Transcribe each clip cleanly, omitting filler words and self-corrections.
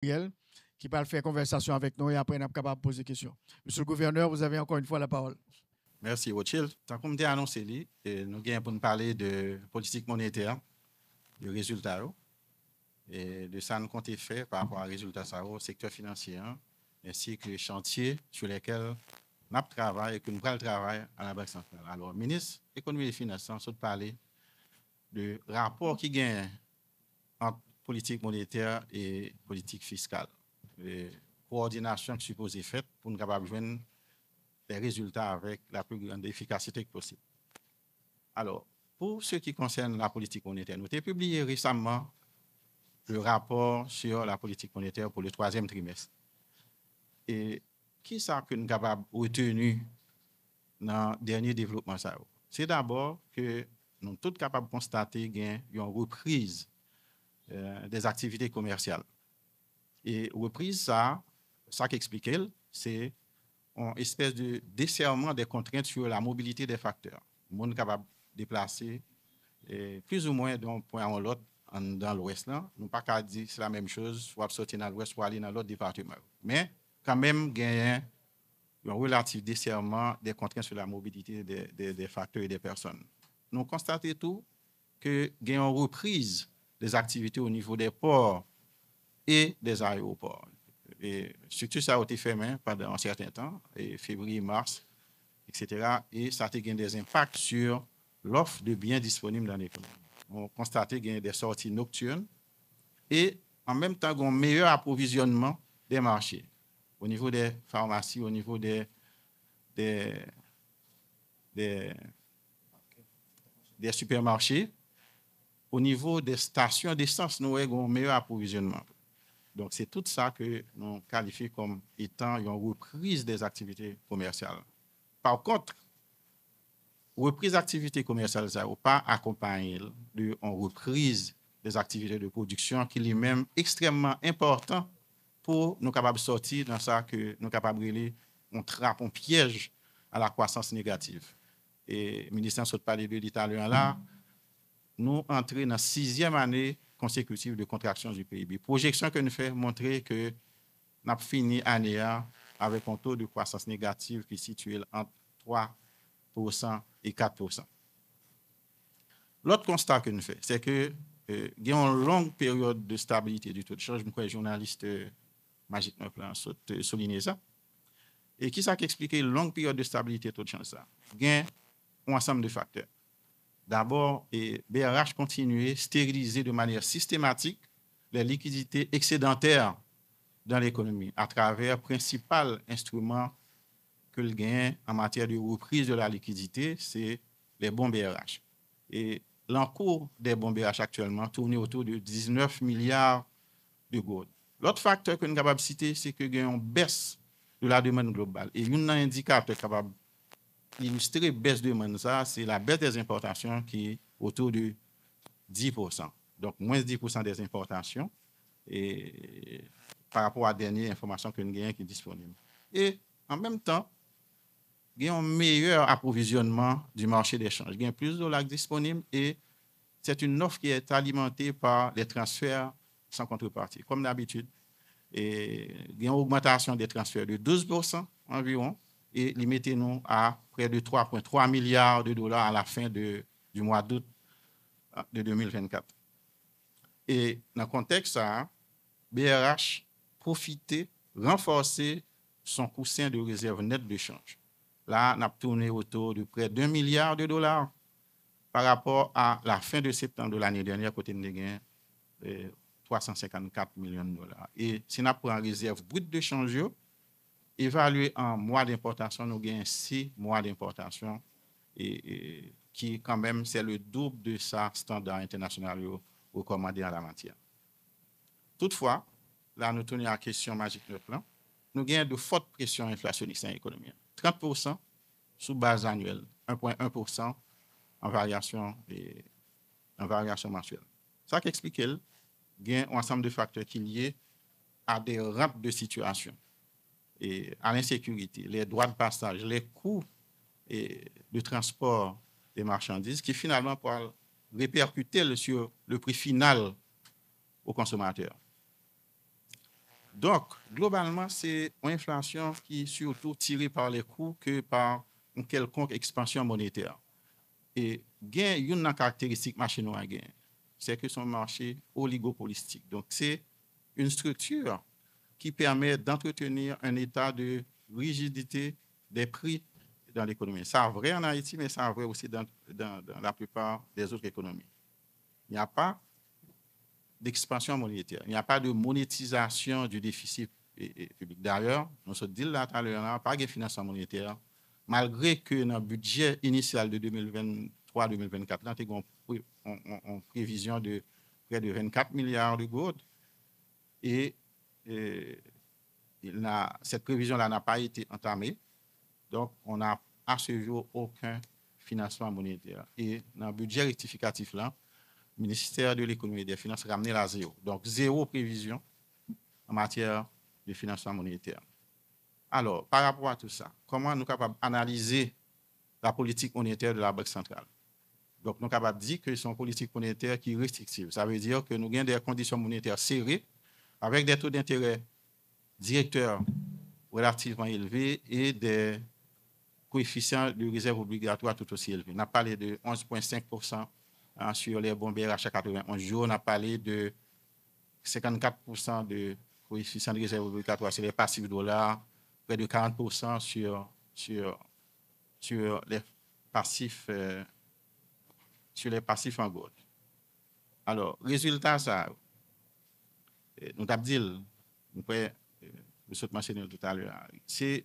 qui va faire conversation avec nous et après, on est capable de poser des questions. Monsieur le gouverneur, vous avez encore une fois la parole. Merci, Rothschild. Tant qu'on m'a annoncé, nous avons pour nous parler de politique monétaire, de résultats, et de ça nous comptons faire par rapport aux résultats au secteur financier, ainsi que les chantiers sur lesquels nous travaillons et que nous travaillons à la Banque centrale. Alors, ministre de l'économie et des finances, on parler de rapport qui gagne entre politique monétaire et politique fiscale. Et coordination qui suppose être faite pour nous capables de joindre des résultats avec la plus grande efficacité possible. Alors, pour ce qui concerne la politique monétaire, nous avons publié récemment le rapport sur la politique monétaire pour le troisième trimestre. Et qui ça que nous sommes capables de retenir dans le dernier développement? C'est d'abord que nous sommes tous capables de constater qu'il y a une reprise des activités commerciales. Et reprise, ça qu'explique, c'est une espèce de desserrement des contraintes sur la mobilité des facteurs. Le monde est capable de déplacer plus ou moins d'un point à l'autre dans l'Ouest. Nous ne pouvons pas dire que c'est la même chose, soit sortir dans l'Ouest, soit aller dans l'autre département. Mais quand même, il y a un relatif desserrement des contraintes sur la mobilité des facteurs et des personnes. Nous constatons tout qu'il y a une reprise des activités au niveau des ports et des aéroports. Et surtout, ça a été fait pendant un certain temps, et février, mars, etc. Et ça a eu des impacts sur l'offre de biens disponibles dans l'économie. On constate qu'il y a des sorties nocturnes et en même temps, il y a un meilleur approvisionnement des marchés au niveau des pharmacies, au niveau des supermarchés, au niveau des stations d'essence, nous avons un meilleur approvisionnement. Donc, c'est tout ça que nous qualifions comme étant une reprise des activités commerciales. Par contre, reprise d'activité commerciale, ça n'a pas accompagné d'une reprise des activités de production qui est même extrêmement important pour nous capables de sortir dans ça que nous capables de on trappe, on piège à la croissance négative. Et le ministère de parler de l'Italien là, nous entrons dans la 6e année consécutive de contraction du PIB. Projection que nous faisons montrer que nous avons fini l'année avec un taux de croissance négative qui est situé entre 3% et 4%. L'autre constat que nous faisons, c'est que il y a une longue période de stabilité du taux de change. Je crois que le journaliste Magic Neplan a souligné ça. Et qui ça qui explique une longue période de stabilité du taux de change? Il y a un ensemble de facteurs. D'abord, BRH continue à stériliser de manière systématique les liquidités excédentaires dans l'économie à travers le principal instrument que le gain en matière de reprise de la liquidité, c'est les bons BRH. Et l'encours des bons BRH actuellement tourne autour de 19 milliards de gourdes. L'autre facteur que nous sommes capables de citer, c'est que nous avons une baisse de la demande globale. Et un indicateur capable d'illustrer la baisse de demande, c'est la baisse des importations qui est autour de 10%. Donc, moins 10% des importations et par rapport à la dernière information que nous avons qui est disponible. Et en même temps, il y a un meilleur approvisionnement du marché d'échange. Il y a plus de dollars disponibles et c'est une offre qui est alimentée par les transferts sans contrepartie. Comme d'habitude, il y a une augmentation des transferts de 12% environ et limitez-nous à près de 3,3 milliards de dollars à la fin du mois d'août de 2024. Et dans le contexte, BRH profitait, renforcer son coussin de réserve nette de change. Là, on a tourné autour de près d'1 milliard de dollars par rapport à la fin de septembre de l'année dernière, côté de gain 354 millions de dollars. Et si on prend en réserve brute de change, évalué en mois d'importation, nous avons 6 mois d'importation et qui, quand même, c'est le double de sa standard international recommandé en la matière. Toutefois, là, nous tenons à la question magique de plan. Nous avons de fortes pressions inflationnistes en économie. 30% sous base annuelle, 1,1% en variation mensuelle. Ça qui explique qu'il y a un ensemble de facteurs qui sont liés à des rampes de situation et à l'insécurité, les droits de passage, les coûts de transport des marchandises qui finalement pourraient répercuter sur le prix final au consommateur. Donc, globalement, c'est une inflation qui est surtout tirée par les coûts que par une quelconque expansion monétaire. Et il y a une caractéristique marché noir, c'est que son marché oligopolistique. Donc, c'est une structure qui permet d'entretenir un état de rigidité des prix dans l'économie. Ça est vrai en Haïti, mais ça est vrai aussi dans la plupart des autres économies. Il n'y a pas d'expansion monétaire. Il n'y a pas de monétisation du déficit public. D'ailleurs, nous sommes dit là tout à l'heure, pas de financement monétaire, malgré que dans le budget initial de 2023-2024, nous avons une prévision de près de 24 milliards de gouttes et cette prévision-là n'a pas été entamée. Donc, on n'a à ce jour aucun financement monétaire. Et dans le budget rectificatif, là, le ministère de l'économie et des finances ramené à zéro. Donc, zéro prévision en matière de financement monétaire. Alors, par rapport à tout ça, comment nous sommes capables d'analyser la politique monétaire de la Banque centrale? Donc, nous sommes capables de dire que c'est une politique monétaire qui est restrictive. Ça veut dire que nous avons des conditions monétaires serrées avec des taux d'intérêt directeurs relativement élevés et des coefficients de réserve obligatoire tout aussi élevés. On a parlé de 11,5% sur les bons BRH à 91 jours. On a parlé de 54% de coefficient de réserve obligatoire sur les passifs dollars, près de 40% sur les passifs en gold. Alors, résultat, ça, nous avons dit, nous avons mentionné tout à l'heure, c'est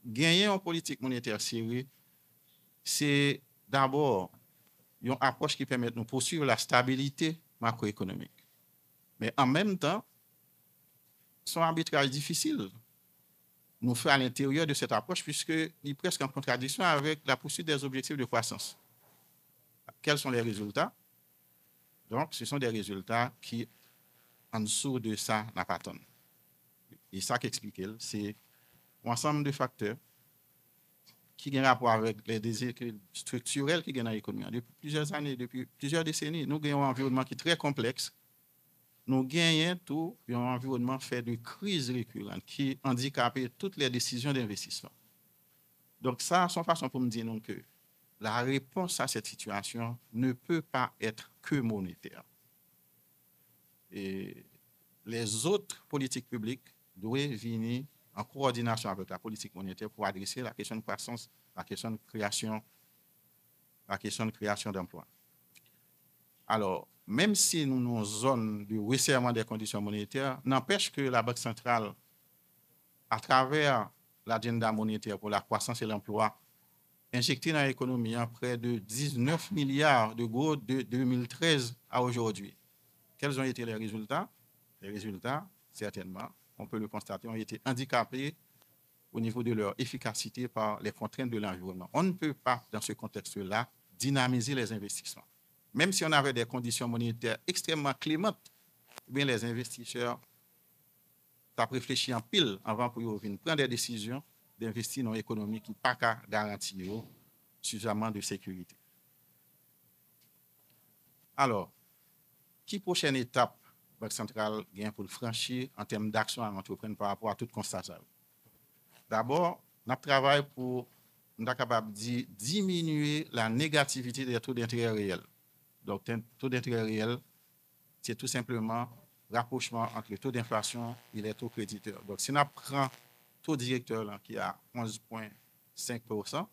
gagner en politique monétaire sérieuse, c'est d'abord une approche qui permet de nous poursuivre la stabilité macroéconomique. Mais en même temps, son arbitrage difficile nous fait à l'intérieur de cette approche puisqu'il est presque en contradiction avec la poursuite des objectifs de croissance. Quels sont les résultats? Donc, ce sont des résultats qui, en dessous de ça, n'a pas tonne. Et ça qui explique, c'est un ensemble de facteurs qui ont rapport avec les déséquilibres structurels qui sont dans l'économie. Depuis plusieurs années, depuis plusieurs décennies, nous avons un environnement qui est très complexe. Nous gagnons tout un environnement fait de crises récurrentes qui handicapent toutes les décisions d'investissement. Donc ça, c'est une façon pour me dire donc, que la réponse à cette situation ne peut pas être que monétaire. Et les autres politiques publiques doivent venir en coordination avec la politique monétaire pour adresser la question de croissance, la question de création d'emplois. Alors, même si nous avons une zone de resserrement des conditions monétaires, n'empêche que la Banque centrale, à travers l'agenda monétaire pour la croissance et l'emploi, injecté dans l'économie près de 19 milliards de gouttes de 2013 à aujourd'hui. Quels ont été les résultats? Les résultats, certainement, on peut le constater, ont été handicapés au niveau de leur efficacité par les contraintes de l'environnement. On ne peut pas, dans ce contexte-là, dynamiser les investissements. Même si on avait des conditions monétaires extrêmement clémentes, bien les investisseurs ont réfléchi en pile avant pour prendre des décisions d'investir dans l'économie qui n'a pas qu'à garantir suffisamment de sécurité. Alors, qui prochaine étape la Banque centrale vient pour le franchir en termes d'action à entreprendre par rapport à toute constatation? D'abord, on travaille pour capable de diminuer la négativité des taux d'intérêt réels. Donc, le taux d'intérêt réel, c'est tout simplement rapprochement entre le taux d'inflation et les taux créditeurs. Donc, si on prend le taux directeur là, qui est à 11,5%,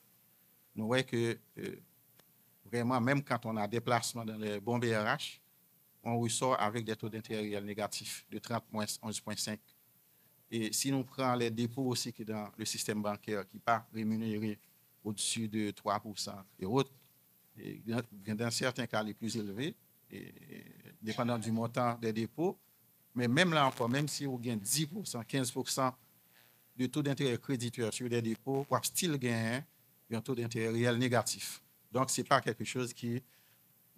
nous voyons que vraiment, même quand on a déplacement dans les bons BRH, on ressort avec des taux d'intérêt réels négatifs de 30-11,5%. Et si nous prenons les dépôts aussi qui dans le système bancaire qui n'est pas rémunéré au-dessus de 3% et autres, et dans certains cas les plus élevés, dépendant du montant des dépôts, mais même là encore, même si vous gagnez 10%, 15% de taux d'intérêt créditeur sur les dépôts, vous still gagner un taux d'intérêt réel négatif. Donc, ce n'est pas quelque chose qui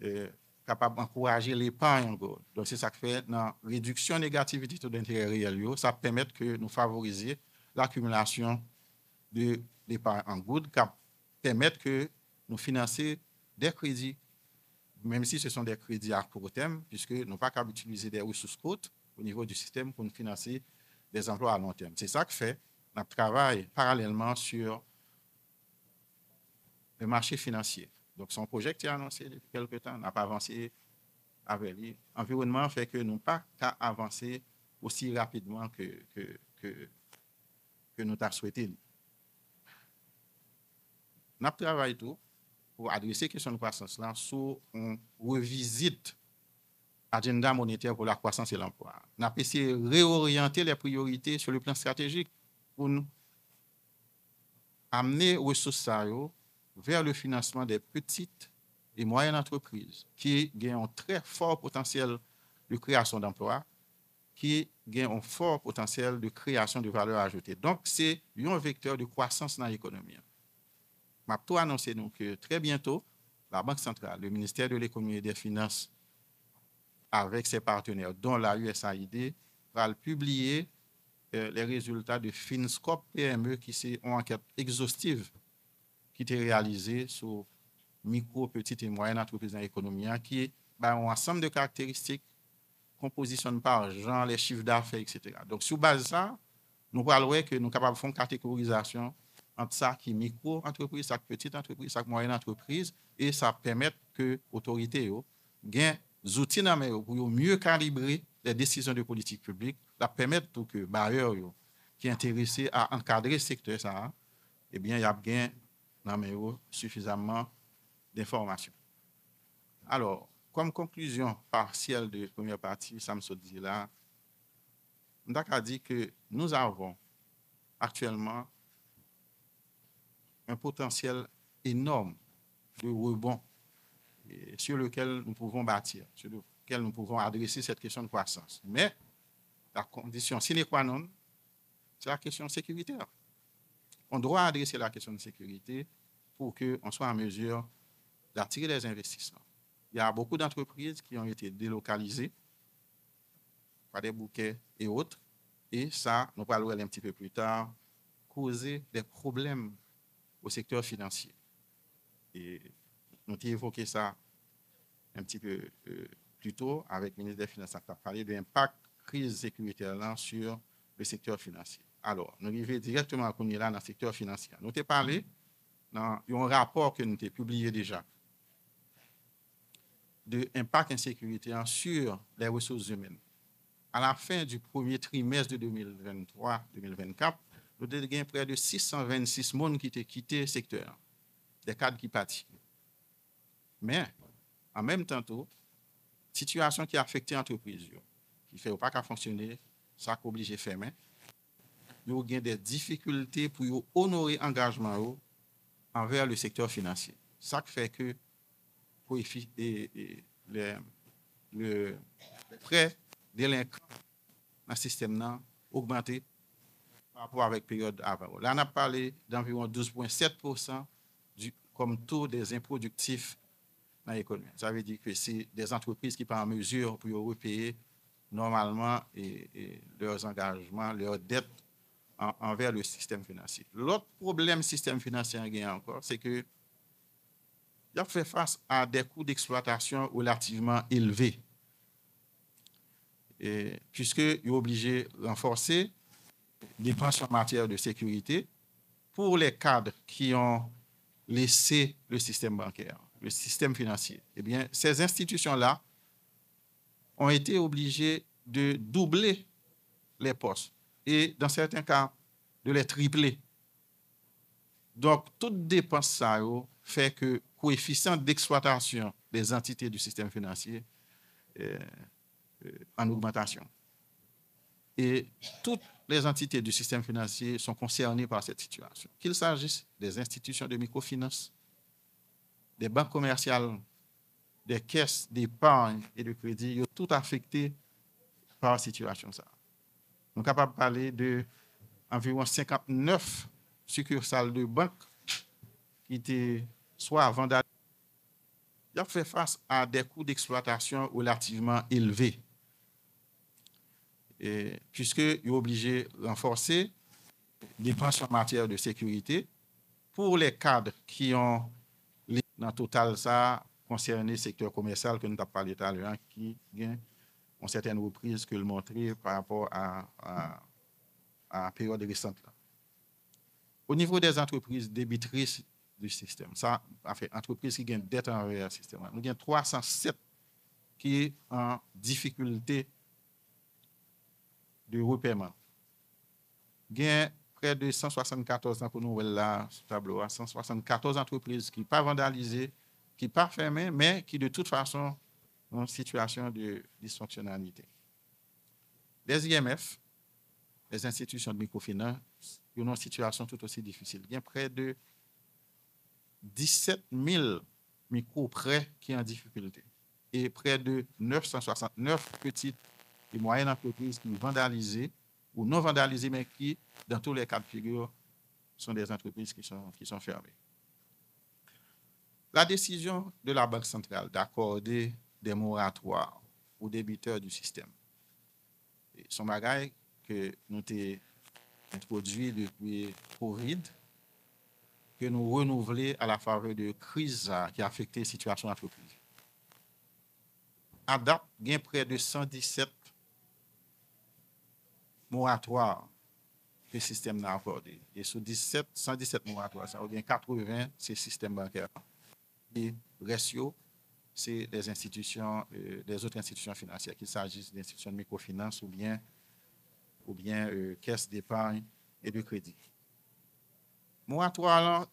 est capable d'encourager l'épargne en gold. Donc, c'est ça qui fait dans la réduction négative du taux d'intérêt réel, ça permet que nous favorisions l'accumulation de l'épargne en gold, qui permet que nous financions des crédits, même si ce sont des crédits à court terme, puisque nous n'avons pas qu'à utiliser des ressources courtes au niveau du système pour nous financer des emplois à long terme. C'est ça que fait notre travail parallèlement sur le marché financier. Donc, son projet qui est annoncé depuis quelque temps n'a pas avancé avec lui. L'environnement fait que nous n'avons pas qu'à avancer aussi rapidement que nous avons souhaité. Nous travaillons tout pour adresser la question de croissance là, sous on revisite l'agenda monétaire pour la croissance et l'emploi. Nous avons essayé de réorienter les priorités sur le plan stratégique pour nous amener les ressources vers le financement des petites et moyennes entreprises qui ont un très fort potentiel de création d'emplois, qui ont un fort potentiel de création de valeur ajoutée. Donc, c'est un vecteur de croissance dans l'économie. Je vais tout annoncer que très bientôt, la Banque centrale, le ministère de l'économie et des finances, avec ses partenaires, dont la USAID, va publier les résultats de Finscope PME, qui c'est une enquête exhaustive qui était réalisée sur micro, petites et moyennes entreprises dans l'économie, qui a un ensemble de caractéristiques composition par argent, les chiffres d'affaires, etc. Donc, sur base de ça, nous parlons que nous sommes capables de faire une catégorisation entre ça qui est micro-entreprise, ça qui est petite entreprise, ça qui est moyenne entreprise, et ça permet que l'autorité gagne des outils pour mieux calibrer les décisions de politique publique, ça permet que les bailleurs qui sont intéressés à encadrer le secteur, ça, eh bien, il y a bien suffisamment d'informations. Alors, comme conclusion partielle de la première partie, ça me se dit là, on a dit que nous avons actuellement un potentiel énorme de rebond sur lequel nous pouvons bâtir, sur lequel nous pouvons adresser cette question de croissance. Mais la condition sine qua non, c'est la question sécuritaire. On doit adresser la question de sécurité pour qu'on soit en mesure d'attirer les investissements. Il y a beaucoup d'entreprises qui ont été délocalisées par des bouquets et autres, et ça, nous parlerons un petit peu plus tard, causer des problèmes au secteur financier. Et nous avons évoqué ça un petit peu plus tôt avec le ministre des Finances, qui a parlé de l'impact crise sécuritaire là sur le secteur financier. Alors, nous arrivons directement à là dans le secteur financier. Nous avons parlé dans un rapport que nous avons publié déjà de l'impact insécurité sur les ressources humaines. À la fin du premier trimestre de 2023-2024, nous avons près de 626 personnes qui ont quitté le secteur, des cadres qui partent. Mais, en même temps, situation qui a affecté l'entreprise, qui ne fait pas qu'à fonctionner, ça qui obligé de fermer. Nous avons des difficultés pour honorer l'engagement envers le secteur financier. Ça qui fait que le prêt délinquant dans le système a augmenté par rapport avec la période avant. Là, on a parlé d'environ 12,7% comme taux des improductifs dans l'économie. Ça veut dire que c'est des entreprises qui sont en mesure pour repayer normalement leurs engagements, leurs dettes envers le système financier. L'autre problème système financier encore, c'est que il a fait face à des coûts d'exploitation relativement élevés, puisqu'il est obligé de renforcer les dépenses en matière de sécurité pour les cadres qui ont laissé le système bancaire, le système financier. Eh bien, ces institutions-là ont été obligées de doubler les postes et, dans certains cas, de les tripler. Donc, toute dépense ça fait que le coefficient d'exploitation des entités du système financier est en augmentation. Et toutes les entités du système financier sont concernées par cette situation. Qu'il s'agisse des institutions de microfinance, des banques commerciales, des caisses d'épargne et de crédit, sont tout affectés par la situation. Nous sommes capables de parler d'environ 59 succursales de banques qui étaient soit vandalisées. Il a fait face à des coûts d'exploitation relativement élevés, puisqu'il est obligé de renforcer les dépenses en matière de sécurité pour les cadres qui ont, dans le total, ça concerné le secteur commercial que nous avons parlé tout à l'heure, qui ont certaines reprises que le montrer par rapport à à la période récente. Là. Au niveau des entreprises débitrices du système, ça a fait entreprises qui gagnent dette envers le système. Nous avons 307 qui est en difficulté de repaiement. Il y a près de 174 ans pour nous là sur le tableau, 174 entreprises qui ne sont pas vandalisées, qui ne sont pas fermées, mais qui de toute façon sont en situation de dysfonctionnalité. Les IMF, les institutions de microfinance, ils ont une situation tout aussi difficile. Il y a près de 17 000 micro-prêts qui sont en difficulté et près de 969 petites et moyennes entreprises qui sont vandalisées ou non vandalisées, mais qui, dans tous les cas de figure, sont des entreprises qui sont fermées. La décision de la Banque centrale d'accorder des moratoires aux débiteurs du système, son bagage que nous avons introduit depuis COVID, que nous renouvelons à la faveur de crise qui a affecté la situation de l'entreprise. À date, il y a près de 117 moratoires que le système a accordé. Et sur 117 moratoires, ça revient 80, c'est le système bancaire. Et le reste, c'est des institutions, des autres institutions financières, qu'il s'agisse d'institutions de microfinance ou bien caisses d'épargne et de crédit. Moratoire,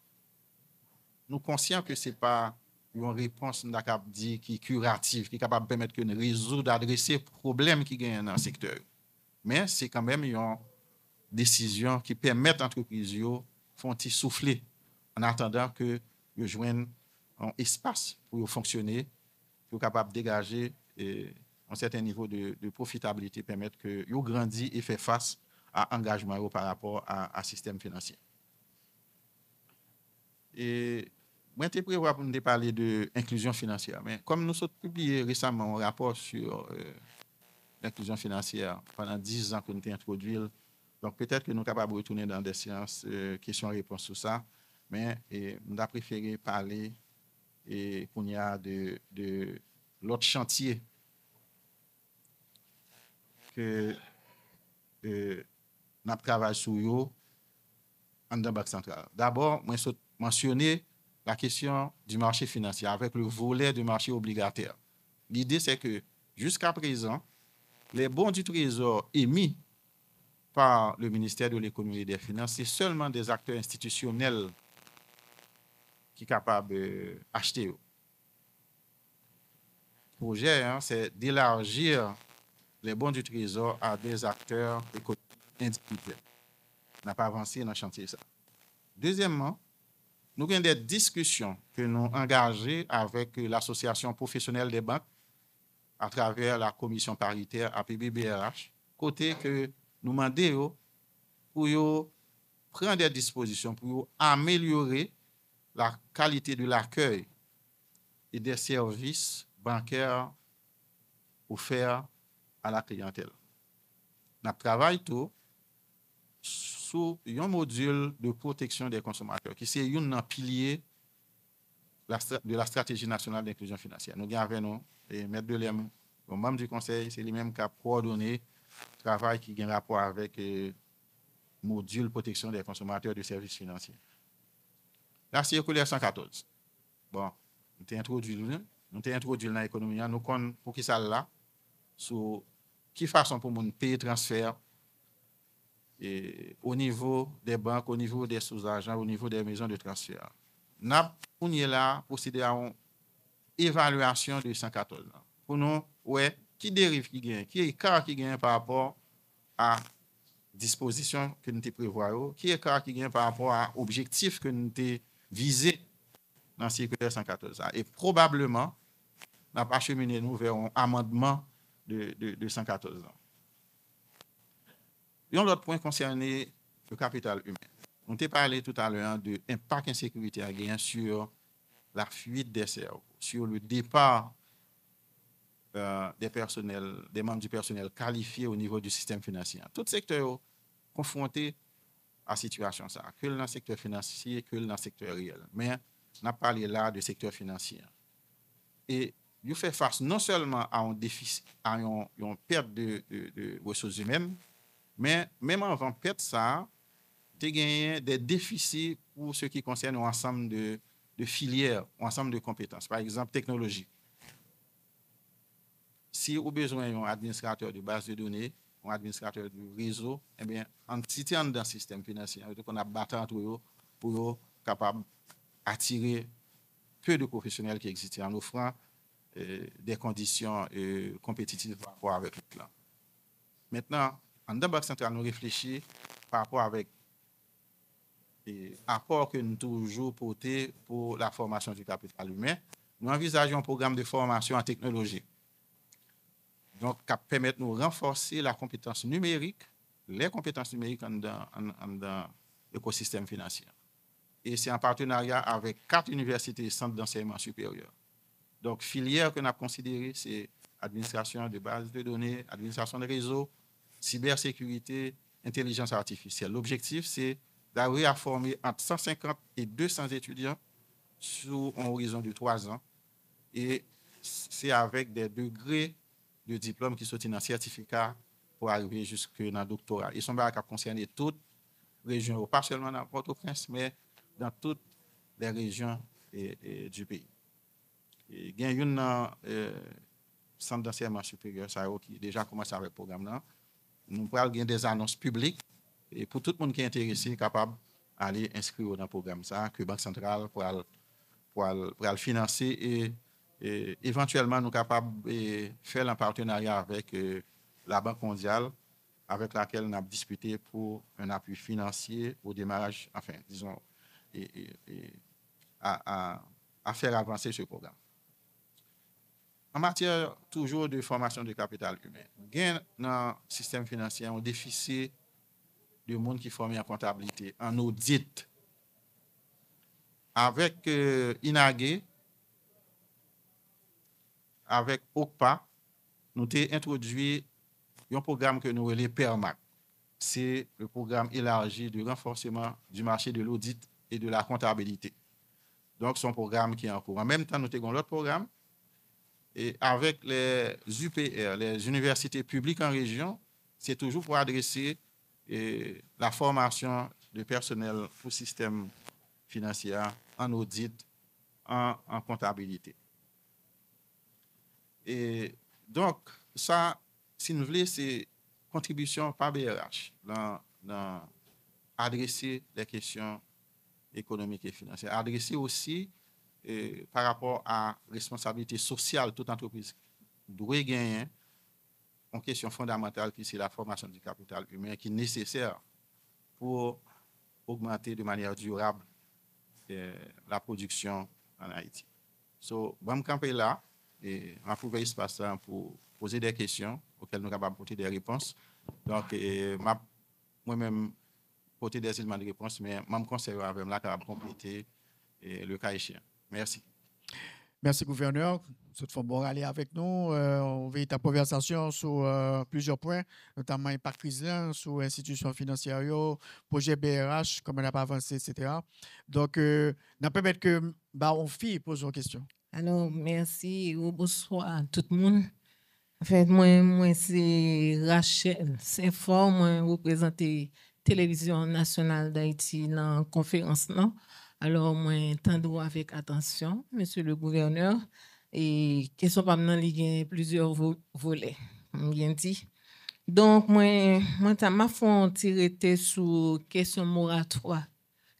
nous sommes conscients que ce n'est pas une réponse qui est curative, qui est capable de permettre de résoudre, d'adresser les problèmes qui gagnent dans le secteur. Mais c'est quand même une décision qui permet à l'entreprise de faire souffler en attendant que vous joignent un espace pour fonctionner, pour capable de dégager un certain niveau de profitabilité, permettre que vous grandissez et faire face à l'engagement par rapport à système financier. Et moi, je prévu pour nous parler de l'inclusion financière. Mais comme nous avons publié récemment un rapport sur l'inclusion financière pendant 10 ans que nous avons introduit, donc peut-être que nous sommes capables de retourner dans des séances questions-réponses sur ça. Mais nous avons préféré parler qu'on y a de l'autre chantier que nous travaillons sur eux en la Banque centrale. D'abord, moi, je mentionner la question du marché financier avec le volet du marché obligataire. L'idée, c'est que jusqu'à présent, les bons du Trésor émis par le ministère de l'Économie et des Finances, c'est seulement des acteurs institutionnels qui sont capables d'acheter. Le projet, c'est d'élargir les bons du Trésor à des acteurs économiques individuels. On n'a pas avancé dans le chantier ça. Deuxièmement, nous avons des discussions que nous engagées avec l'association professionnelle des banques à travers la commission paritaire APB-BRH, côté que nous demandons pour prendre des dispositions pour améliorer la qualité de l'accueil et des services bancaires offerts à la clientèle. Nous travaillons tout sous un module de protection des consommateurs qui est un pilier de la stratégie nationale d'inclusion financière. Nous avons avec nous et M. Delem, le membre du conseil, c'est lui-même qui a coordonné le travail qui a un rapport avec le module protection des consommateurs de services financiers. La circulaire 114. Bon, nous t'ai introduit dans l'économie, nous connaissons pour qui ça là, sur qui façon pour nous payer transfert au niveau des banques, au niveau des sous-agents, au niveau des maisons de transfert. Nous avons là procédé à une évaluation de 114. Pour nous, ouais, qui dérive qui gagne, qui écart qui gagne par rapport à disposition que nous te prévoyons, qui écart qui gagne par rapport à objectif que nous te visé dans le circulaire 114. Et probablement, nous avons acheminé nous vers un amendement de 114 ans. Et un autre point concerné le capital humain. On t'a parlé tout à l'heure de l'impact insécurité à gagner sur la fuite des cerveaux, sur le départ des membres du personnel qualifiés au niveau du système financier. Tout secteur confronté à la situation, ça, que dans le secteur financier, que dans le secteur réel. Mais on a parlé là de secteur financier. Et il fait face non seulement à un déficit, à une perte de ressources humaines, Mais même avant peut-être ça, tu as gagné des déficits pour ce qui concerne l'ensemble de filières, ensemble de compétences. Par exemple, technologie. Si vous avez besoin d'un administrateur de base de données, un administrateur du réseau, eh bien, si tu es dans le système financier, on a battu entre eux pour être capable d'attirer peu de professionnels qui existent en offrant des conditions compétitives par rapport avec le plan. Maintenant, en dedans Banque centrale, nous réfléchissons par rapport avec l'apport que nous toujours porté pour la formation du capital humain. Nous envisageons un programme de formation en technologie. Donc, qui permet de nous renforcer la compétence numérique, les compétences numériques dans l'écosystème financier. Et c'est en partenariat avec 4 universités et centres d'enseignement supérieur. Donc, filière que nous avons considérée, c'est administration de bases de données, administration de réseaux, cybersécurité, intelligence artificielle. L'objectif, c'est d'arriver à former entre 150 et 200 étudiants sur un horizon de 3 ans. Et c'est avec des degrés de diplôme qui sont dans certificat pour arriver jusque dans le doctorat. Ils sont capables de concerner toutes les régions, pas seulement dans Port-au-Prince, mais dans toutes les régions du pays. Il y a un centre d'enseignement supérieur qui déjà commencé avec le programme là. Nous pourrons gagner des annonces publiques et pour tout le monde qui est intéressé, capable d'aller inscrire dans le programme ça, que Banque centrale pour le financer et éventuellement nous sommes capables de faire un partenariat avec la Banque mondiale, avec laquelle nous avons discuté pour un appui financier au démarrage, enfin, disons, à faire avancer ce programme. En matière toujours de formation de capital humain, dans le système financier, un déficit de monde qui forme en comptabilité, en audit. Avec INAGE, avec OCPA, nous avons introduit un programme que nous appelons PERMAC. C'est le programme élargi de renforcement du marché de l'audit et de la comptabilité. Donc, c'est un programme qui est en cours. En même temps, nous avons l'autre programme. Et avec les UPR, les universités publiques en région, c'est toujours pour adresser la formation de personnel pour le système financier en audit, en comptabilité. Et donc, ça, si nous voulons, c'est contribution par BRH dans adresser les questions économiques et financières. Adresser aussi par rapport à responsabilité sociale, toute entreprise doit gagner une question fondamentale qui c'est la formation du capital humain qui est nécessaire pour augmenter de manière durable la production en Haïti. So, je vais camper là et on va trouver espace pour poser des questions auxquelles nous sommes capables de porter des réponses. Donc, moi-même, porter des éléments de réponse, mais je me conserve avec là capable de compléter le cas échéant. Merci. Merci, gouverneur. Cette fois, bon, aller avec nous. On va ta conversation sur plusieurs points, notamment l'impact crise sur l'institution financière, projet BRH, comment on n'a pas avancé, etc. Donc, nous permettre que on fille pose une question. Alors, merci. Bonsoir à tout le monde. En fait, moi c'est Rachel Saint-Fort, moi représente Télévision nationale d'Haïti dans la conférence. Non? Alors, moi, entendons avec attention, monsieur le gouverneur, et question pas maintenant, il y a plusieurs volets, bien dit. Donc, moi, ma fond tirer sur question moratoire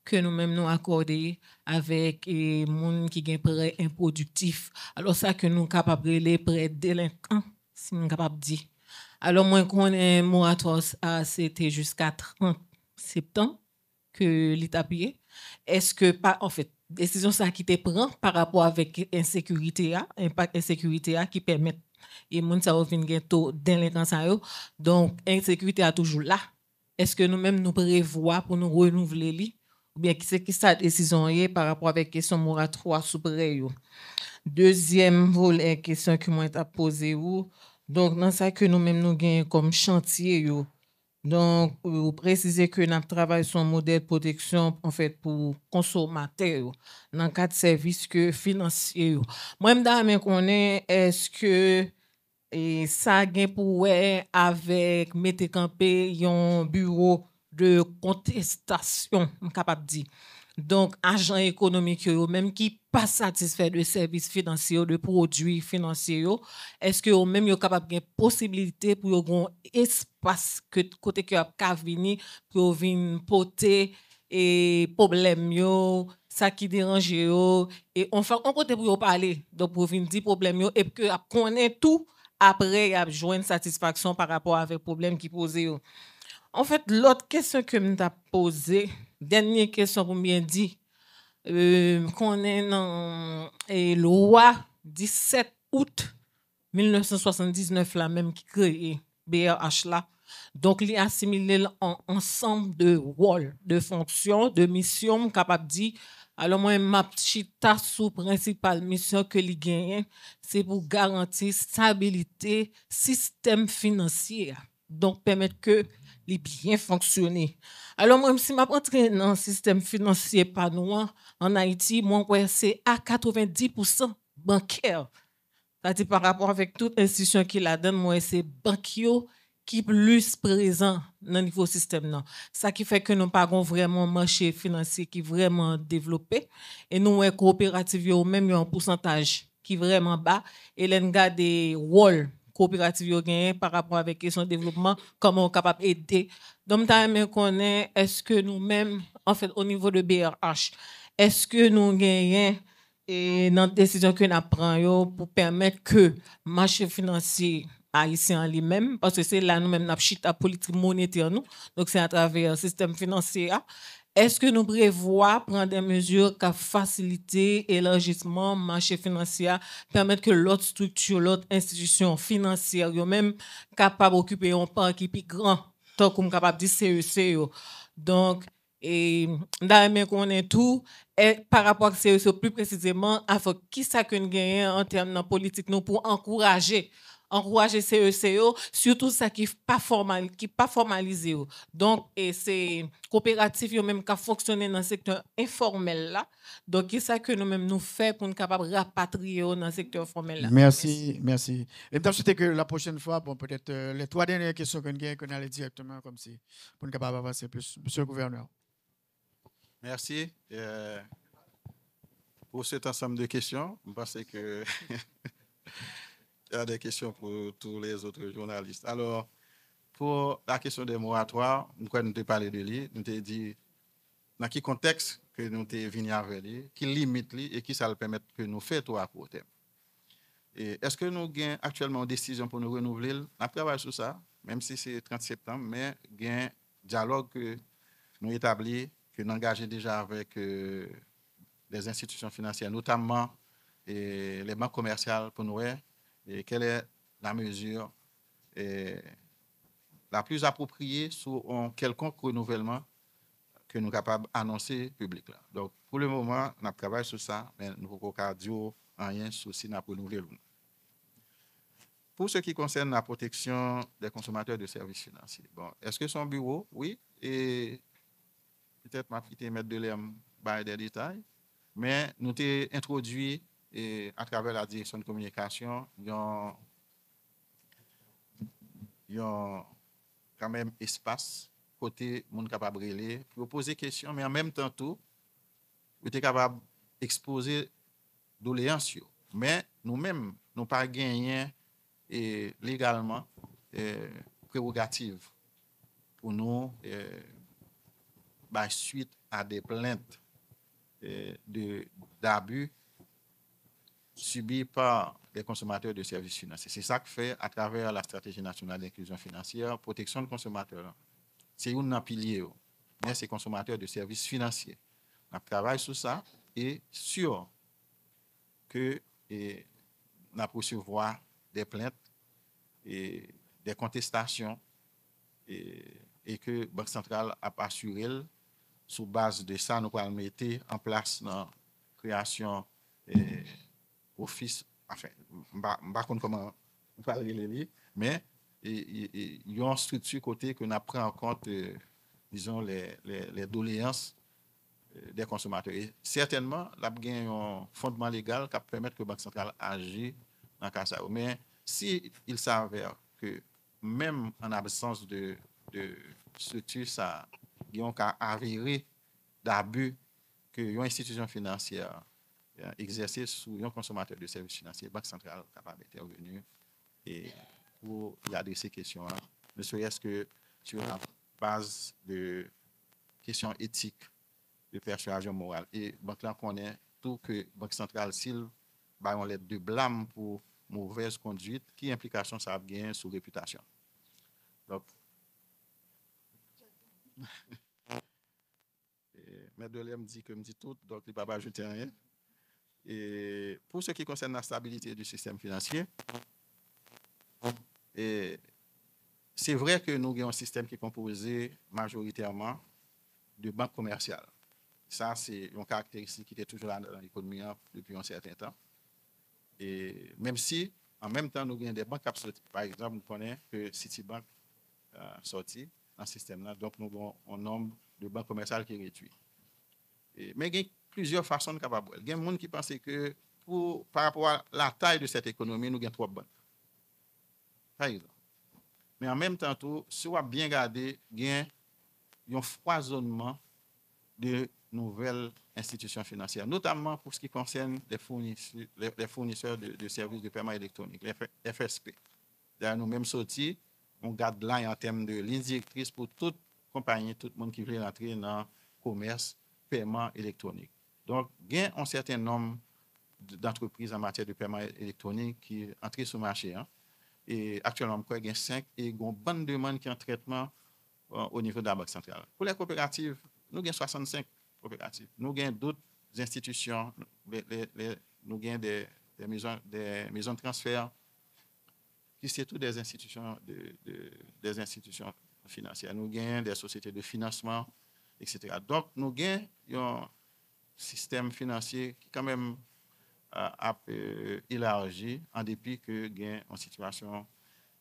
que nous-mêmes nous accordé avec les gens qui ont prêt improductif. Alors, ça que nous sommes capables de les prêts délinquants, si nous sommes capables de dire. Alors, moi, qu'on est moratoire, c'était jusqu'à 30 septembre que l'État payé. Est-ce que, en fait, décision ça qui te prend par rapport avec insécurité, impact insécurité qui permet et moun sa ou fin gen taux délinquance donc insécurité a toujours là. Est-ce que nous-mêmes nous prévoit pour nous renouveler li ou bien qui c'est qui sa décision par rapport avec question moratoire sous prêt yo. Deuxième volet question que moi t'a posé ou donc dans ça que nous-mêmes nous gain comme chantier yo. Donc, vous précisez que nous travaillons sur un modèle de protection en fait, pour consommateurs dans le cadre de services financiers. Moi, je me demande est-ce que et ça gain pour ouais avec mettre campé un bureau de contestation, capable dire. Donc, agents économiques, même qui pas satisfait de services financiers, de produits financiers, est-ce que eux même sont capables de possibilité pour avoir un espace que côté que a venir pour venir porter et problème yo, ça qui dérange yo et on fait on côté pour parler donc pour venir dire problème yo et que connaît tout après y a joindre satisfaction par rapport avec problème qui posé yo. En fait, l'autre question que me t'a posée, dernière question pour bien dire, qu'on est dans loi 17 août 1979 là même qui crée BRH là. Donc, il assimilé en ensemble de rôles, de fonctions, de missions, capable de dire. Alors, moi, ma chita sous principale mission que li gagne, c'est pour garantir stabilité système financier. Donc, permettre que les bien fonctionner. Alors, moi, si je rentre dans le système financier pas nous, en Haïti, moi, c'est à 90% bancaire. C'est-à-dire par rapport avec toute institution qui la donne, moi, c'est banquier qui plus présent dans le niveau système. Non. Ça qui fait que nous n'avons pas vraiment un marché financier qui est vraiment développé. Et nous, les coopératives, même un pourcentage qui est vraiment bas. Et l'on a des rôles coopératives par rapport avec question développement, comment on est capable d'aider. Donc, je connais, est-ce que nous-mêmes, en fait, au niveau de BRH, est-ce que nous gagnons et dans la décision que nous prenons pour permettre que le marché financier haïtien en lui-même, parce que c'est là nous-mêmes nous la politique monétaire, nous, donc c'est à travers le système financier. Est-ce que nous prévoyons prendre des mesures qui facilitent l'élargissement du marché financier, permettre que l'autre structure, l'autre institution financière, même capable d'occuper un pan qui est plus grand, tant comme capable de CEC. Donc, et d'ailleurs, qu'on est tout, et par rapport à CEC plus précisément, qui ça que nous gagnons en termes de politique nous pour encourager CEC, surtout ça qui n'est pas formalisé. Donc, c'est coopératif même qui fonctionne dans le secteur informel là. Donc, qui ça que nous-mêmes nous faisons pour nous capables de rapatrier dans le secteur formel là. Merci. Et je souhaite que la prochaine fois, bon, peut-être les 3 dernières questions qu'on allait directement comme si, pour nous capables d'avancer plus. Monsieur le gouverneur. Merci pour cet ensemble de questions. Je pense que il y a des questions pour tous les autres journalistes. Alors, pour la question des moratoires, nous avons parlé de lui, nous avons dit dans quel contexte que nous sommes venus avec lui, qui limite lui et qui ça le permet que nous fassions à court terme. Est-ce que nous avons actuellement une décision pour nous renouveler? On travaille sur ça, même si c'est 30 septembre, mais il y a un dialogue que nous établis, que nous engageons déjà avec les institutions financières, notamment les banques commerciales pour nous. Et quelle est la mesure la plus appropriée sur un quelconque renouvellement que nous sommes capables d'annoncer public. Là. Donc, pour le moment, on travaille sur ça, mais nous ne pouvons pas dire rien sur si nous avons renouvelé. Pour ce qui concerne la protection des consommateurs de services financiers, bon, est-ce que son bureau, oui, et peut-être ma petite mettre de l'air des détails, mais nous avons introduit à travers la direction de communication, il y a quand même espace côté monde capable de relayer pour poser des questions, mais en même temps tout, vous êtes capable d'exposer doléances. Mais nous-mêmes, nous pas gagné légalement prérogative pour nous suite à des plaintes d'abus subis par les consommateurs de services financiers. C'est ça que fait à travers la stratégie nationale d'inclusion financière, protection des consommateurs. C'est un pilier, mais c'est consommateurs de services financiers. On travaille sur ça et sûr que on recevoir des plaintes et des contestations et que Banque centrale a assuré sur base de ça, nous allons mettre en place la création office, enfin, je ne sais pas comment parler, mais il y a une structure côté que nous prenons en compte, disons, les doléances des consommateurs. Et certainement, il y a un fondement légal qui permet que la Banque centrale agisse dans le cas. Mais si il s'avère que même en absence de structure, ça, il y a un cas avéré d'abus que une institution financière exercer sur un consommateur de services financiers, la Banque centrale est capable d'intervenir et pour y adresser ces questions-là, ne serait-ce que sur la base de questions éthiques, de persuasion morale. Et banque là connaît tout que Banque centrale, s'il a une lettre de blâme pour mauvaise conduite, qui implication ça a bien sur réputation. Donc, M. Delay me dit que me dit tout, donc il ne va pas ajouter rien. Et pour ce qui concerne la stabilité du système financier, c'est vrai que nous avons un système qui est composé majoritairement de banques commerciales. Ça, c'est une caractéristique qui était toujours là dans l'économie depuis un certain temps. Et même si, en même temps, nous avons des banques absolues. Par exemple, nous connaissons que Citibank sorti dans ce système-là. Donc, nous avons un nombre de banques commerciales qui est réduit. Mais il y a plusieurs façons de capables. Il y a des gens qui pensent que par rapport à la taille de cette économie, nous avons 3 banques. Par exemple. Mais en même temps, si on a bien regardé, il y a un foisonnement de nouvelles institutions financières, notamment pour ce qui concerne les fournisseurs de services de paiement électronique, les FSP. D'ailleurs, nous-mêmes sortis, on garde là en termes de ligne directrice pour toute compagnie, tout le monde qui veut entrer dans le commerce, paiement électronique. Donc, il y a un certain nombre d'entreprises en matière de paiement électronique qui entrent sur le marché. Et actuellement, il y a 5 et il y a une bonne demande qui est en traitement au niveau de la Banque centrale. Pour les coopératives, nous avons 65 coopératives. Nous avons d'autres institutions, nous avons des maisons de transfert, qui sont toutes des institutions, des institutions financières. Nous avons des sociétés de financement, etc. Donc, nous avons un système financier qui quand même a élargi en dépit que il y a une situation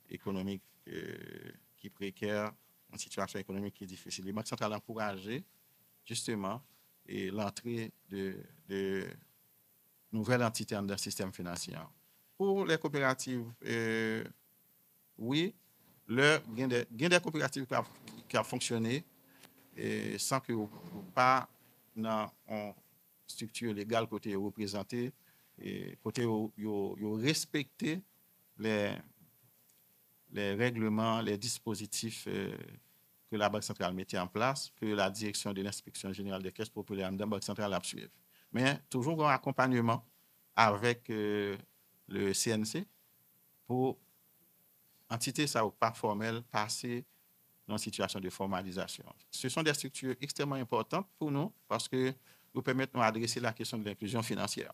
économique qui est précaire, une situation économique qui est difficile. Les banques centrales ont encouragé justement l'entrée de nouvelles entités dans le système financier. Pour les coopératives, oui, il y a des coopératives qui ont fonctionné sans que pas dans une structure légale côté représenté et côté respecter les règlements, les dispositifs que la Banque centrale mettait en place, que la direction de l'inspection générale des caisses populaires de la Banque centrale a suivi. Mais toujours un accompagnement avec le CNC pour entité ça ou pas formelle passer dans une situation de formalisation. Ce sont des structures extrêmement importantes pour nous parce que nous permettent d'adresser la question de l'inclusion financière.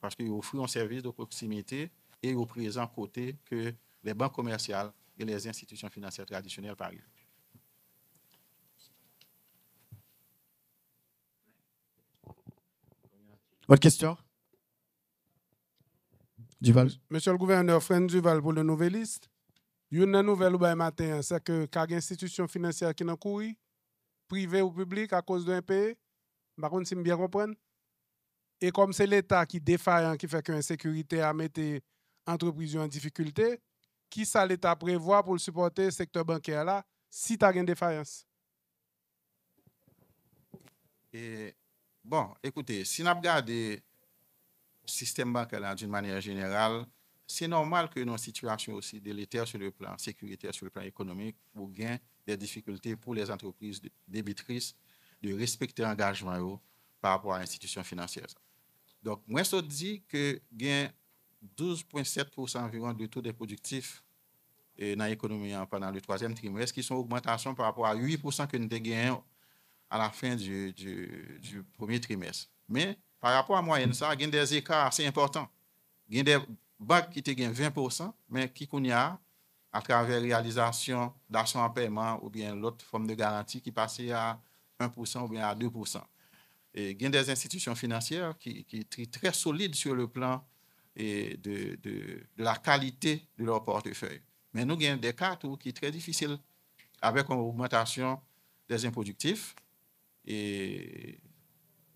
Parce qu'ils offrent un service de proximité et au présent côté que les banques commerciales et les institutions financières traditionnelles par exemple. Autre question? Duval. Monsieur le gouverneur, Fred Duval pour le Nouvelliste. Une nouvelle au matin, c'est que les institutions financières qui n'ont couru, privées ou publiques, à cause d'un pays, par contre, si je bien comprendre. Et comme c'est l'État qui défaillant, qui fait que l'insécurité a mis entreprises en difficulté, qui ça l'État prévoit pour supporter le secteur bancaire là, si tu as une défaillance? Bon, écoutez, si on regarde le système bancaire d'une manière générale, c'est normal que nos situations aussi délétères sur le plan sécuritaire, sur le plan économique, ou bien des difficultés pour les entreprises débitrices de respecter l'engagement par rapport à l'institution financière. Donc, moi, je dis que il y a 12,7% environ du taux des productifs dans l'économie pendant le 3e trimestre, qui sont en augmentation par rapport à 8% que nous avons gagné à la fin du 1er trimestre. Mais par rapport à moyenne, ça, il y a des écarts assez importants. Il y a des banques qui ont 20%, mais qui ont à travers réalisation d'actions en paiement ou bien l'autre forme de garantie qui passait à 1% ou bien à 2%. Et il y a des institutions financières qui sont très solides sur le plan de la qualité de leur portefeuille. Mais nous avons des cas qui sont très difficiles avec une augmentation des improductifs. Et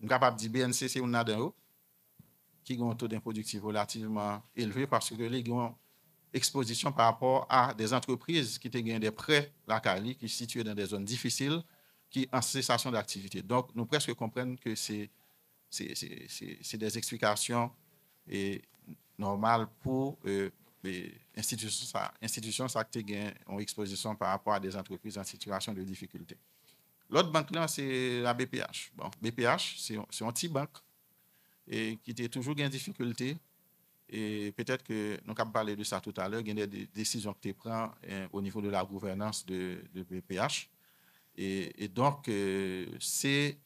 nous sommes capables de dire BNC, c'est un qui a un taux d'improductif relativement élevé parce que les gens exposition par rapport à des entreprises qui ont des prêts la Cali, qui sont situées dans des zones difficiles, qui en cessation d'activité. Donc, nous presque comprenons que c'est des explications normales pour les institutions qui ont une exposition par rapport à des entreprises en situation de difficulté. L'autre banque là, c'est la BPH. Bon, BPH, c'est une petite banque et qui était toujours en difficulté. Et peut-être que nous avons parlé de ça tout à l'heure, il y a des décisions que tu prends au niveau de la gouvernance de BPH. Et donc, c'est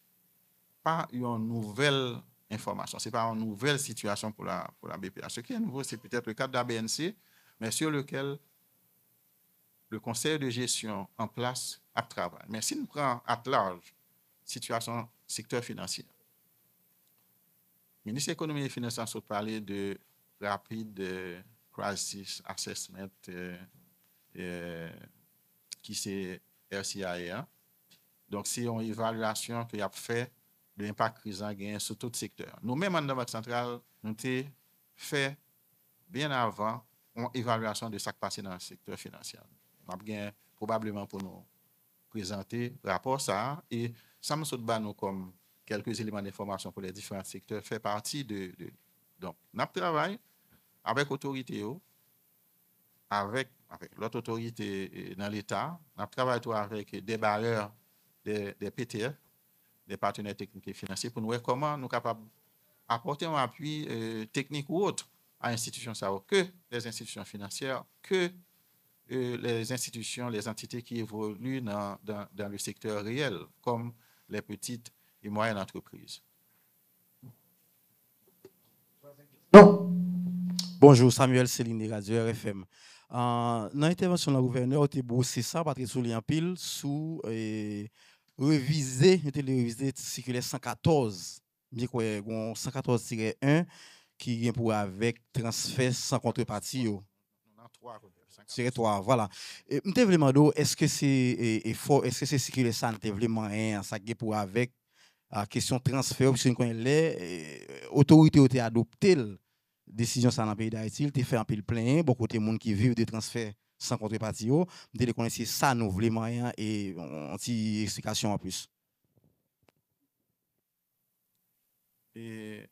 pas une nouvelle information, ce n'est pas une nouvelle situation pour la BPH. Ce qui est nouveau, c'est peut-être le cadre de la BNC, mais sur lequel le conseil de gestion en place a travaillé. Mais si nous prenons à large situation secteur financier, le ministre de l'économie et des finances a parlé de rapide crisis assessment qui c'est RCIA. Donc, c'est une évaluation qu'il a fait de l'impact crise gain sur tout le secteur. Nous-mêmes, en Banque centrale, nous avons fait bien avant une évaluation de ce qui passé dans le secteur financier. Nous avons probablement pour nous présenter le rapport ça et ça me saute nous comme quelques éléments d'information pour les différents secteurs fait partie de donc, nous travaillons avec l'autorité, avec l'autre autorité dans l'État, nous travaillons avec des bailleurs, des PTF, des partenaires techniques et financiers, pour nous voir comment nous sommes capables d'apporter un appui technique ou autre à institutions, que les institutions financières, que les institutions, les entités qui évoluent dans le secteur réel, comme les petites et moyennes entreprises. Bonjour, Samuel Céline, Radio RFM. Dans l'intervention de la gouverneure, tu as bossé ça, Patrick Soulier en pile, sous réviser le circulaire 114, 114-1 qui vient pour avec transfert sans contrepartie. C'est 3, voilà. Je me demande, est-ce que c'est fort, est-ce que c'est circulaire ça, vraiment ça qui pour avec la question transfert, parce que les autorités ont adopté décision ça dans le pays d'Haïti, il fait un peu plein, beaucoup de monde qui vivent de transfert sans contrepartie, vous connaissez ça nous vraiment rien et une petite explication en plus. Et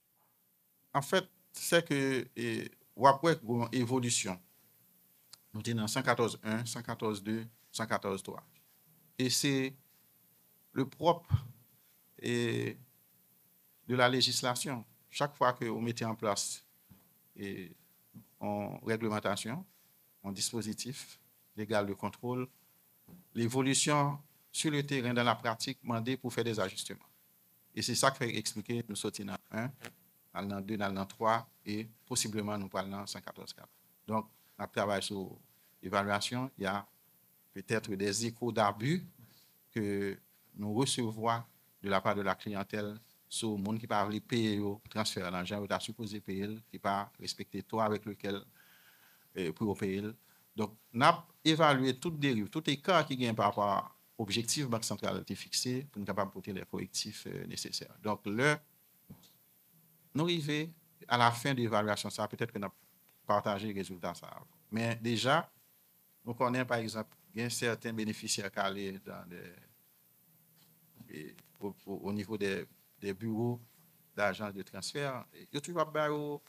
en fait, c'est que après une évolution. Nous sommes dans 114.1, 114.2, 114.3. Et c'est le propre de la législation. Chaque fois que vous mettez en place en réglementation, en dispositif légal de contrôle, l'évolution sur le terrain dans la pratique demandée pour faire des ajustements. Et c'est ça qui fait expliquer nous sortons dans 1, dans 2, dans 3 et possiblement nous parlons dans 114.4. Donc, on travaille sur l'évaluation. Il y a peut-être des échos d'abus que nous recevons de la part de la clientèle sur le monde qui parle payer au transfert d'argent, ou supposé payer, qui pas respecter toi avec lequel pour payer. Donc, on a évalué toute dérive, tout écart qui vient par rapport à l'objectif Banque centrale été fixé pour nous capable porter les correctifs nécessaires. Donc, nous arrivons à la fin de l'évaluation, ça peut-être que nous partager les résultats. Ça. Mais déjà, nous connaissons par exemple, il y a certains bénéficiaires qui allaient au niveau des bureaux d'agence de transfert. Il y a toujours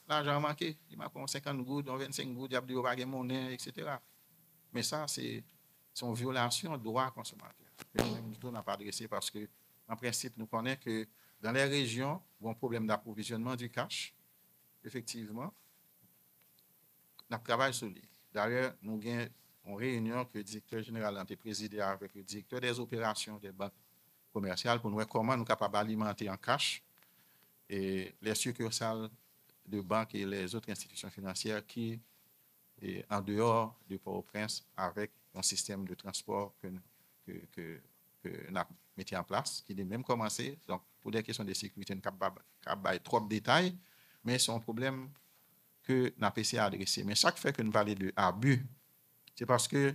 l'argent manqué. Il m'a 50 gouttes, 25 gouttes, il y a des monnaie, etc. Mais ça, c'est une violation de droit consommateur. Nous n'avons pas adressé parce que, en principe, nous connaissons que dans les régions où il y a un problème d'approvisionnement du cash, effectivement, nous travaillons sur lui. D'ailleurs, nous avons une réunion que le directeur général a présidé avec le directeur des opérations des banques commerciales pour nous voir comment nous sommes capables d'alimenter en cash et les succursales de banques et les autres institutions financières qui sont en dehors du Port-au-Prince avec un système de transport que nous avons mis en place, qui est même commencé. Donc, pour des questions de sécurité, nous n'avons pas trop de détails, mais c'est un problème que nous avons essayé d'adresser. Mais chaque fois que nous parlons de abus, c'est parce que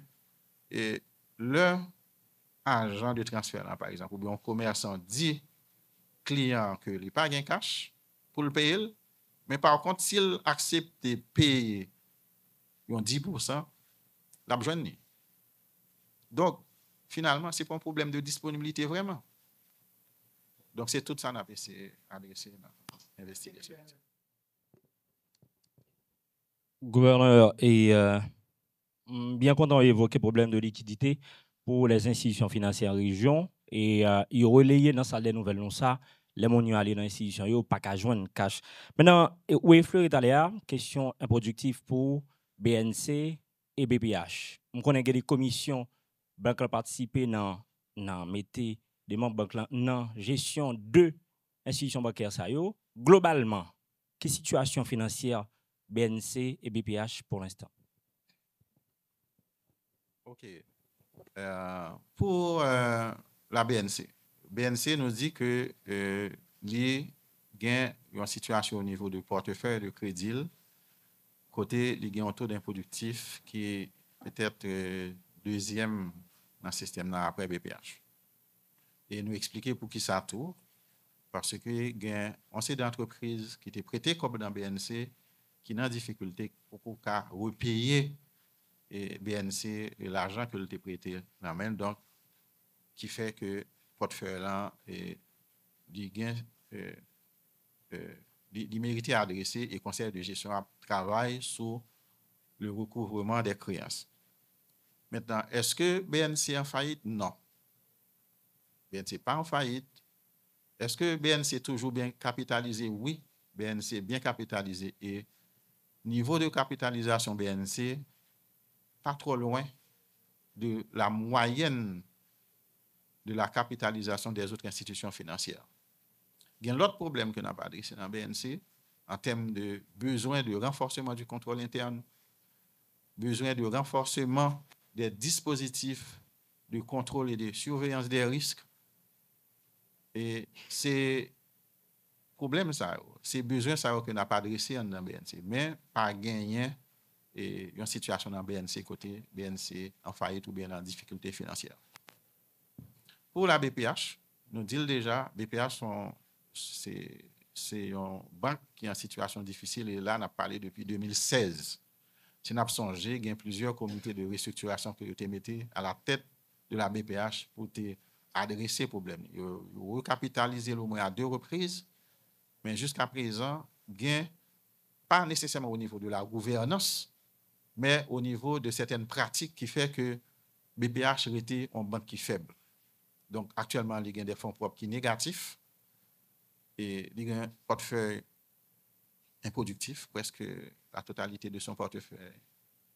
leur agent de transfert, là, par exemple, ou bien un commerçant dit client que il n'a pas de cash pour le payer, mais par contre, s'il accepte de payer ils ont 10%, la besoin. Donc, finalement, ce n'est pas un problème de disponibilité vraiment. Donc, c'est tout ça qu'on a adressé dans l'investigation. Gouverneur, et bien content d'évoquer le problème de liquidité pour les institutions financières région et il relayé dans sa des nouvelles non ça les moniaux aller dans l'institution yo pas qu'à joindre cash. Maintenant où est Fleur Italia question improductive pour BNC et BPH. On connaît que des commissions banque participer dans mettez des membres banque dans gestion de institutions bancaires ça yo globalement quelle situation financière BNC et BPH pour l'instant. OK. Pour la BNC. BNC nous dit que il y a une situation au niveau du portefeuille de crédit. Côté, il y a un taux d'improductif qui est peut-être deuxième dans le système après BPH. Et nous expliquer pour qui ça tout. Parce que on sait d'entreprises qui étaient prêtées comme dans BNC qui ont difficulté pour repayer et BNC et l'argent que l'on prêté la main, donc qui fait que portefeuille là il mérite à adresser et conseil de gestion travaille sur le recouvrement des créances. Maintenant, est-ce que BNC est en faillite? Non. BNC n'est pas en faillite. Est-ce que BNC est toujours bien capitalisé? Oui, BNC est bien capitalisé et niveau de capitalisation BNC pas trop loin de la moyenne de la capitalisation des autres institutions financières. Il y a l'autre problème que nous n'avons pas adressé dans BNC en termes de besoin de renforcement du contrôle interne, besoin de renforcement des dispositifs de contrôle et de surveillance des risques. Et c'est problème ça, c'est besoin ça que nous n'avons pas adressé dans BNC, mais pas gagné et une situation dans BNC côté BNC en faillite ou bien en difficulté financière. Pour la BPH, nous disons déjà, BPH c'est une banque qui est en situation difficile et là on a parlé depuis 2016. Si nous avons songé, il y a plusieurs comités de restructuration qui ont été mis à la tête de la BPH pour adresser le problème. Ils ont recapitalisé au moins à 2 reprises, mais jusqu'à présent, pas nécessairement au niveau de la gouvernance, mais au niveau de certaines pratiques qui fait que BPH était une banque qui est faible. Donc, actuellement, il y a des fonds propres qui sont négatifs et il y a un portefeuille improductif, presque la totalité de son portefeuille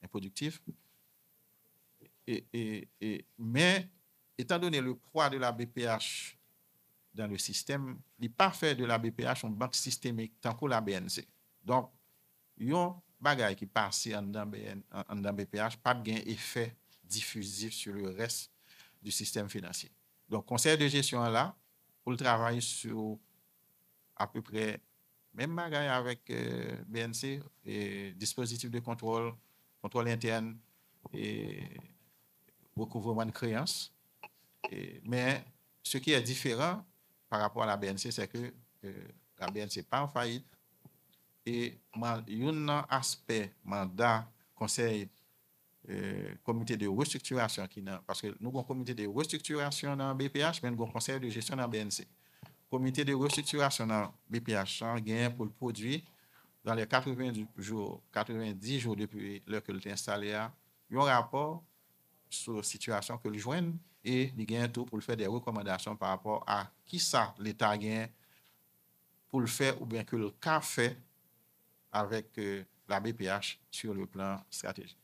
improductif. Mais, étant donné le poids de la BPH dans le système, il n'est pas fait de la BPH une banque systémique tant que la BNC. Donc, il y a un bagage qui passe en BPH, pas de effet diffusif sur le reste du système financier. Donc, conseil de gestion là, pour le travail sur à peu près même bagage avec BNC, et dispositif de contrôle interne et recouvrement de créances. Mais ce qui est différent par rapport à la BNC, c'est que la BNC n'est pas en faillite. Et il y a un aspect mandat conseil comité de restructuration parce que nous avons un comité de restructuration dans BPH, mais nous avons un conseil de gestion dans BNC. Comité de restructuration dans BPH gagne pour le produit dans les 90 jours depuis l'heure que l'on installé, il y a un rapport sur la situation que l'on joigne et il gagne tout pour le faire des recommandations par rapport à qui ça l'État gagne pour le faire ou bien que le cas fait avec la BPH sur le plan stratégique.